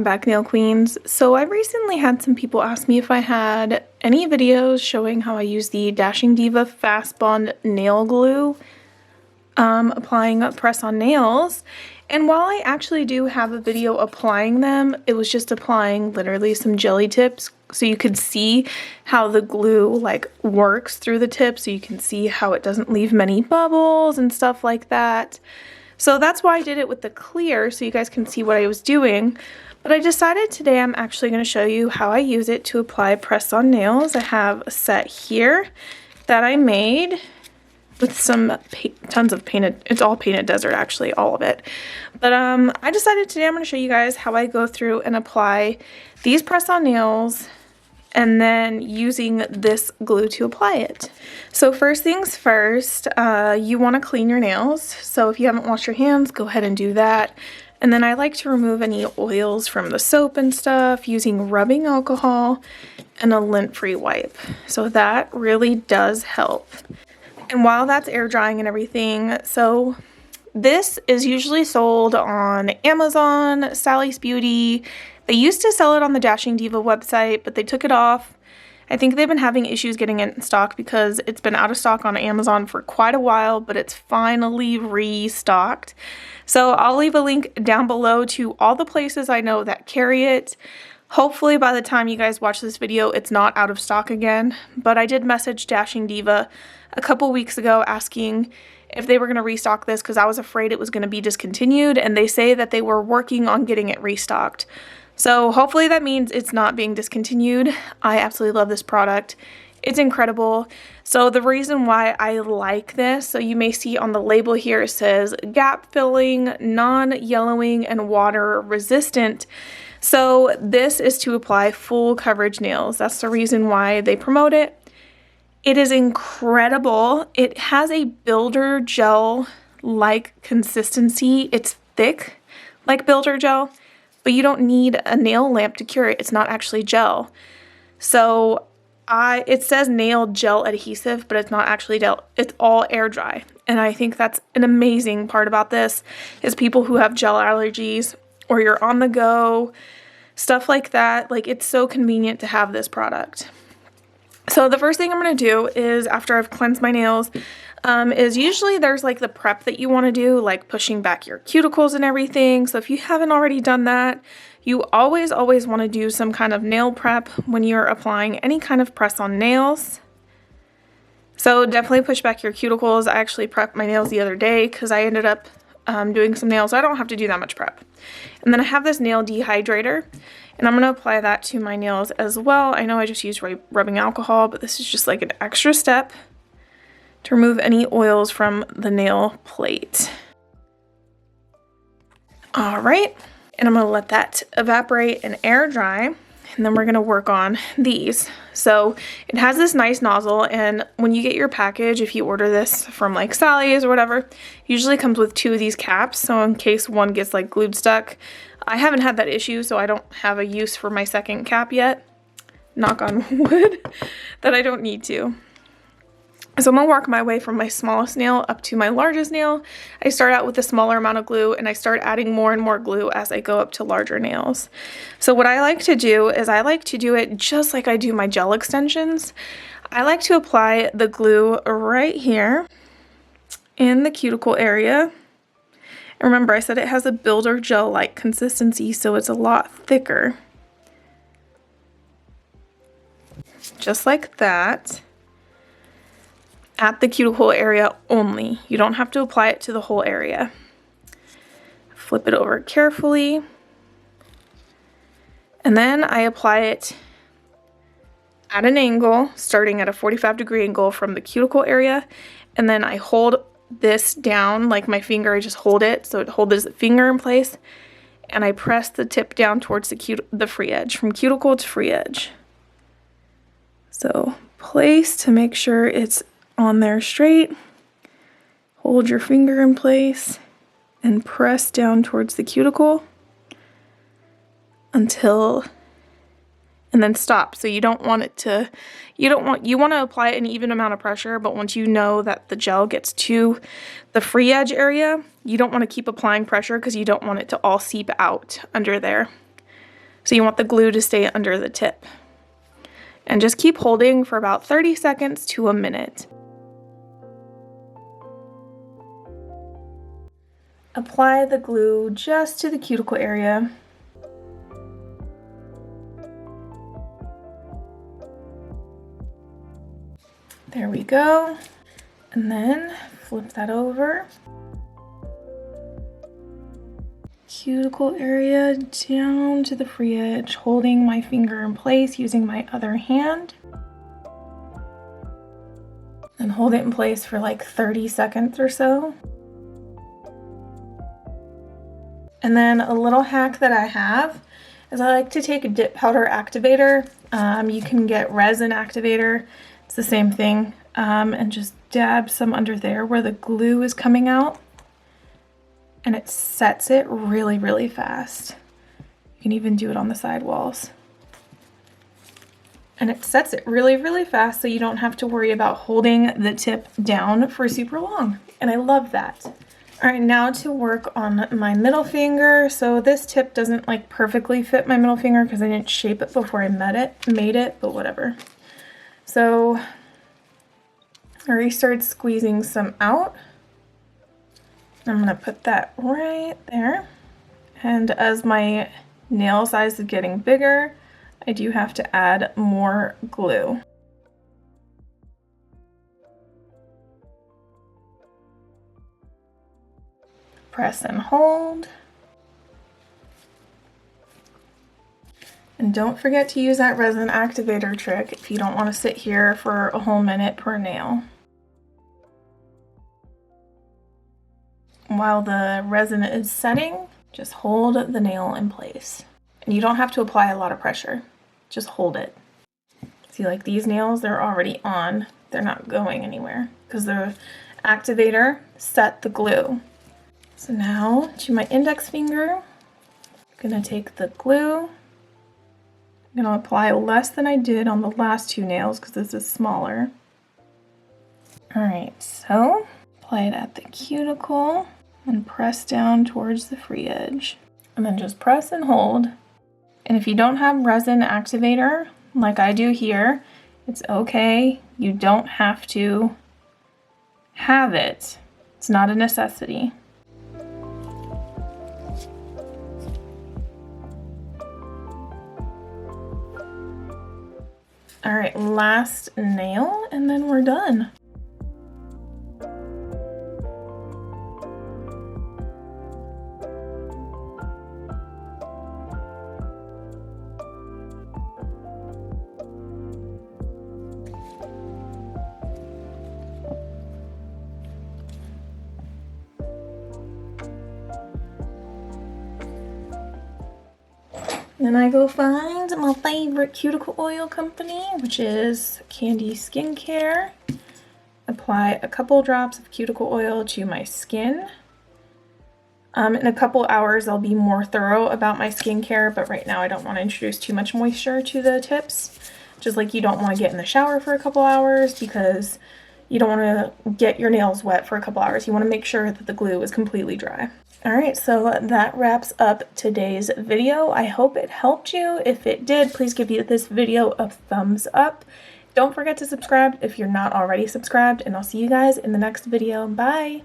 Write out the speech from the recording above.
back, nail queens. So I've recently had some people ask me if I had any videos showing how I use the Dashing Diva FastBond nail glue applying press on nails. And while I actually do have a video applying them, it was just applying literally some jelly tips so you could see how the glue like works through the tip, so you can see how it doesn't leave many bubbles and stuff like that. So that's why I did it with the clear, so you guys can see what I was doing. But I decided today I'm actually going to show you how I use it to apply press on nails. I have a set here that I made with some tons of painted, it's all painted desert actually, all of it. But I decided today I'm going to show you guys how I go through and apply these press on nails and then using this glue to apply it. So first things first, you want to clean your nails. So if you haven't washed your hands, go ahead and do that. And then I like to remove any oils from the soap and stuff using rubbing alcohol and a lint-free wipe. So that really does help. And while that's air drying and everything, so this is usually sold on Amazon, Sally's Beauty. They used to sell it on the Dashing Diva website, but they took it off. I think they've been having issues getting it in stock because it's been out of stock on Amazon for quite a while, but it's finally restocked. So I'll leave a link down below to all the places I know that carry it. Hopefully by the time you guys watch this video, it's not out of stock again. But I did message Dashing Diva a couple weeks ago asking if they were going to restock this because I was afraid it was going to be discontinued, and they say that they were working on getting it restocked. So hopefully that means it's not being discontinued. I absolutely love this product. It's incredible. So the reason why I like this, so you may see on the label here, it says gap filling, non-yellowing, and water resistant. So this is to apply full coverage nails. That's the reason why they promote it. It is incredible. It has a builder gel-like consistency. It's thick like builder gel, but you don't need a nail lamp to cure it. It's not actually gel. So it says nail gel adhesive, but it's not actually gel. It's all air dry. And I think that's an amazing part about this is people who have gel allergies or you're on the go, stuff like that. Like, it's so convenient to have this product. So the first thing I'm going to do is, after I've cleansed my nails, is usually there's like the prep that you want to do, like pushing back your cuticles and everything. So if you haven't already done that, you always want to do some kind of nail prep when you're applying any kind of press on nails. So definitely push back your cuticles. I actually prepped my nails the other day because I ended up doing some nails, so I don't have to do that much prep. And then I have this nail dehydrator, and I'm going to apply that to my nails as well. I know I just used rubbing alcohol, but this is just like an extra step to remove any oils from the nail plate. All right, and I'm going to let that evaporate and air dry, and then we're going to work on these. So it has this nice nozzle, and when you get your package, if you order this from like Sally's or whatever, it usually comes with 2 of these caps, so in case one gets like glued stuck. I haven't had that issue, so I don't have a use for my second cap yet. Knock on wood that I don't need to. So I'm going to work my way from my smallest nail up to my largest nail. I start out with a smaller amount of glue, and I start adding more and more glue as I go up to larger nails. So what I like to do is I like to do it just like I do my gel extensions. I like to apply the glue right here in the cuticle area. And remember, I said it has a builder gel-like consistency, so it's a lot thicker. Just like that. At the cuticle area only. You don't have to apply it to the whole area. Flip it over carefully. And then I apply it at an angle, starting at a 45-degree angle from the cuticle area. And then I hold this down, like my finger, I just hold it, so it holds the finger in place. And I press the tip down towards the free edge, from cuticle to free edge. So place to make sure it's on there straight. Hold your finger in place and press down towards the cuticle until, and then stop. So you don't want it to, you want to apply an even amount of pressure, but once you know that the gel gets to the free edge area, you don't want to keep applying pressure because you don't want it to all seep out under there. So you want the glue to stay under the tip. And just keep holding for about 30 seconds to a minute. Apply the glue just to the cuticle area. There we go. And then flip that over. Cuticle area down to the free edge, holding my finger in place using my other hand. And hold it in place for like 30 seconds or so. And then a little hack that I have is I like to take a dip powder activator. You can get resin activator. It's the same thing. And just dab some under there where the glue is coming out. And it sets it really, really fast. You can even do it on the side walls. And it sets it really, really fast so you don't have to worry about holding the tip down for super long. And I love that. All right, now to work on my middle finger. So this tip doesn't like perfectly fit my middle finger because I didn't shape it before I made it, but whatever. So I already started squeezing some out. I'm gonna put that right there. And as my nail size is getting bigger, I do have to add more glue. Press and hold. And don't forget to use that resin activator trick if you don't want to sit here for a whole minute per nail. While the resin is setting, just hold the nail in place. And you don't have to apply a lot of pressure, just hold it. See, like these nails, they're already on. They're not going anywhere because the activator set the glue. So now to my index finger, I'm gonna take the glue. I'm gonna apply less than I did on the last two nails because this is smaller. All right, so apply it at the cuticle and press down towards the free edge. And then just press and hold. And if you don't have resin activator, like I do here, it's okay. You don't have to have it. It's not a necessity. All right, last nail, and then we're done. Then I go find my favorite cuticle oil company, which is Candi Skincare. Apply a couple drops of cuticle oil to my skin. In a couple hours, I'll be more thorough about my skincare, but right now I don't want to introduce too much moisture to the tips. Just like you don't want to get in the shower for a couple hours because you don't want to get your nails wet for a couple hours. You want to make sure that the glue is completely dry. All right, so that wraps up today's video. I hope it helped you. If it did, please give this video a thumbs up. Don't forget to subscribe if you're not already subscribed, and I'll see you guys in the next video. Bye.